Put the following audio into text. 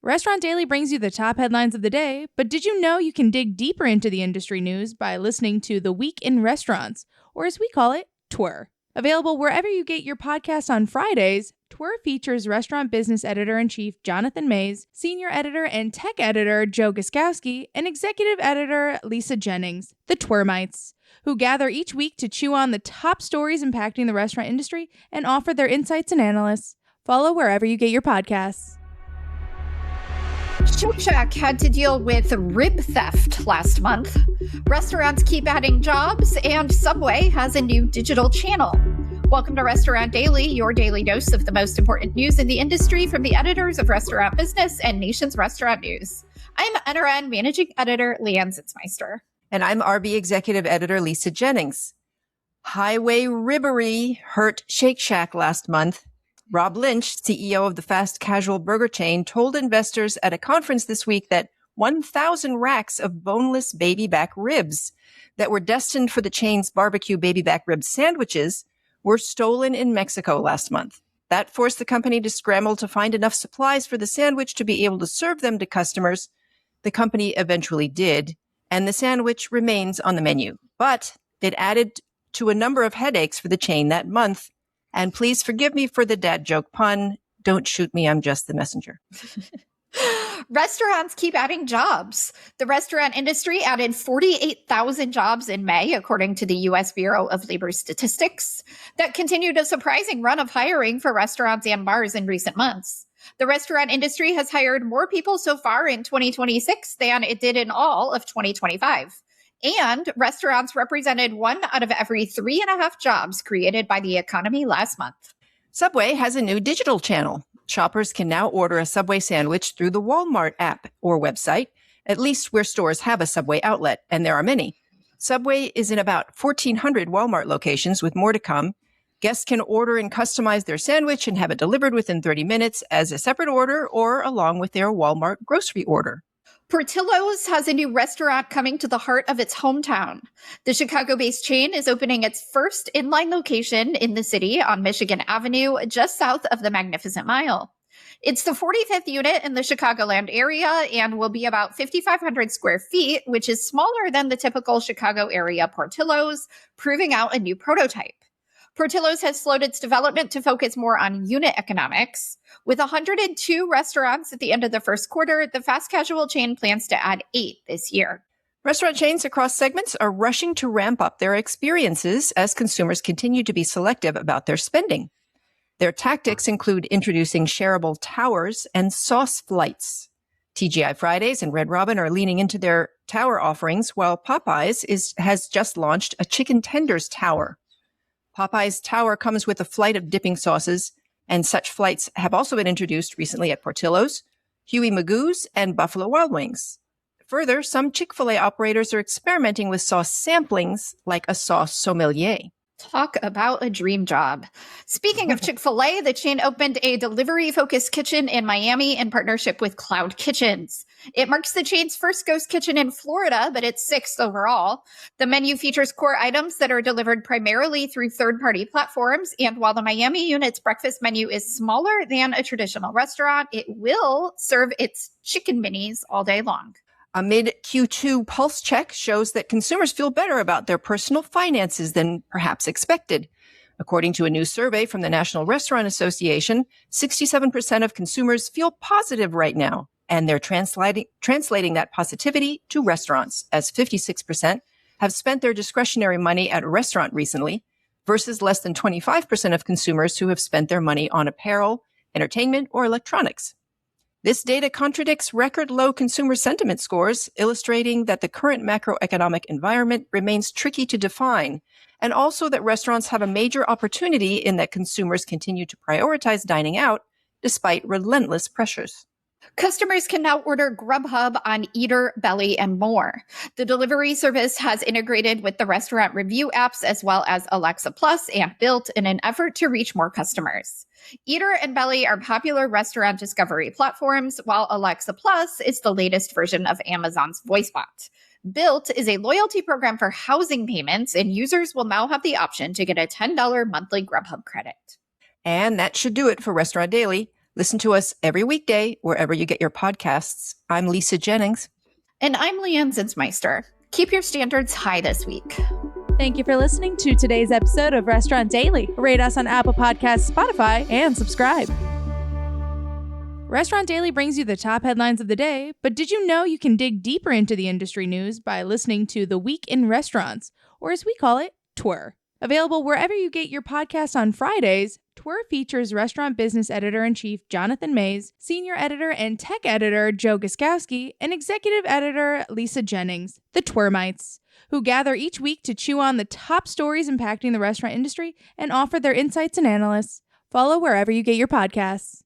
Restaurant Daily brings you the top headlines of the day, but did you know you can dig deeper into the industry news by listening to The Week in Restaurants, or as we call it, TWIR. Available wherever you get your podcasts on Fridays, TWIR features restaurant business editor-in-chief Jonathan Mays, senior editor and tech editor Joe Guskowski, and executive editor Lisa Jennings, the TWIRmites, who gather each week to chew on the top stories impacting the restaurant industry and offer their insights and analysis. Follow wherever you get your podcasts. Shake Shack had to deal with rib theft last month. Restaurants keep adding jobs, and Subway has a new digital channel. Welcome to Restaurant Daily, your daily dose of the most important news in the industry from the editors of Restaurant Business and Nation's Restaurant News. I'm NRN Managing Editor Leanne Zitzmeister. And I'm RB Executive Editor Lisa Jennings. Highway ribbery hurt Shake Shack last month. Rob Lynch, CEO of the fast casual burger chain, told investors at a conference this week that 1,000 racks of boneless baby back ribs that were destined for the chain's barbecue baby back rib sandwiches were stolen in Mexico last month. That forced the company to scramble to find enough supplies for the sandwich to be able to serve them to customers. The company eventually did, and the sandwich remains on the menu. But it added to a number of headaches for the chain that month. And please forgive me for the dad joke pun. Don't shoot me. I'm just the messenger. Restaurants keep adding jobs. The restaurant industry added 48,000 jobs in May, according to the U.S. Bureau of Labor Statistics. That continued a surprising run of hiring for restaurants and bars in recent months. The restaurant industry has hired more people so far in 2026 than it did in all of 2025. And restaurants represented 1 out of every 3.5 jobs created by the economy last month. Subway has a new digital channel. Shoppers can now order a Subway sandwich through the Walmart app or website, at least where stores have a Subway outlet, and there are many. Subway is in about 1,400 Walmart locations with more to come. Guests can order and customize their sandwich and have it delivered within 30 minutes as a separate order or along with their Walmart grocery order. Portillo's has a new restaurant coming to the heart of its hometown. The Chicago-based chain is opening its first inline location in the city on Michigan Avenue, just south of the Magnificent Mile. It's the 45th unit in the Chicagoland area and will be about 5,500 square feet, which is smaller than the typical Chicago area Portillo's, proving out a new prototype. Portillo's has slowed its development to focus more on unit economics. With 102 restaurants at the end of the first quarter, the fast casual chain plans to add 8 this year. Restaurant chains across segments are rushing to ramp up their experiences as consumers continue to be selective about their spending. Their tactics include introducing shareable towers and sauce flights. TGI Fridays and Red Robin are leaning into their tower offerings, while Popeyes has just launched a chicken tenders tower. Popeye's tower comes with a flight of dipping sauces, and such flights have also been introduced recently at Portillo's, Huey Magoo's, and Buffalo Wild Wings. Further, some Chick-fil-A operators are experimenting with sauce samplings like a sauce sommelier. Talk about a dream job. Speaking of Chick-fil-A, the chain opened a delivery-focused kitchen in Miami in partnership with Cloud Kitchens. It marks the chain's first ghost kitchen in Florida, but its 6th overall. The menu features core items that are delivered primarily through third-party platforms, and while the Miami unit's breakfast menu is smaller than a traditional restaurant, it will serve its chicken minis all day long. A mid-Q2 pulse check shows that consumers feel better about their personal finances than perhaps expected. According to a new survey from the National Restaurant Association, 67% of consumers feel positive right now, and they're translating that positivity to restaurants, as 56% have spent their discretionary money at a restaurant recently, versus less than 25% of consumers who have spent their money on apparel, entertainment, or electronics. This data contradicts record low consumer sentiment scores, illustrating that the current macroeconomic environment remains tricky to define, and also that restaurants have a major opportunity in that consumers continue to prioritize dining out despite relentless pressures. Customers can now order Grubhub on Eater, Belly, and more. The delivery service has integrated with the restaurant review apps as well as Alexa Plus and Built in an effort to reach more customers. Eater and Belly are popular restaurant discovery platforms, while Alexa Plus is the latest version of Amazon's voice bot. Built is a loyalty program for housing payments, and users will now have the option to get a $10 monthly Grubhub credit. And that should do it for Restaurant Daily. Listen to us every weekday wherever you get your podcasts. I'm Lisa Jennings. And I'm Leanne Zinsmeister. Keep your standards high this week. Thank you for listening to today's episode of Restaurant Daily. Rate us on Apple Podcasts, Spotify, and subscribe. Restaurant Daily brings you the top headlines of the day, but did you know you can dig deeper into the industry news by listening to The Week in Restaurants, or as we call it, TWR. Available wherever you get your podcasts on Fridays, TWR features restaurant business editor-in-chief Jonathan Mays, senior editor and tech editor Joe Guskowski, and executive editor Lisa Jennings, the TWRmites, who gather each week to chew on the top stories impacting the restaurant industry and offer their insights and analysis. Follow wherever you get your podcasts.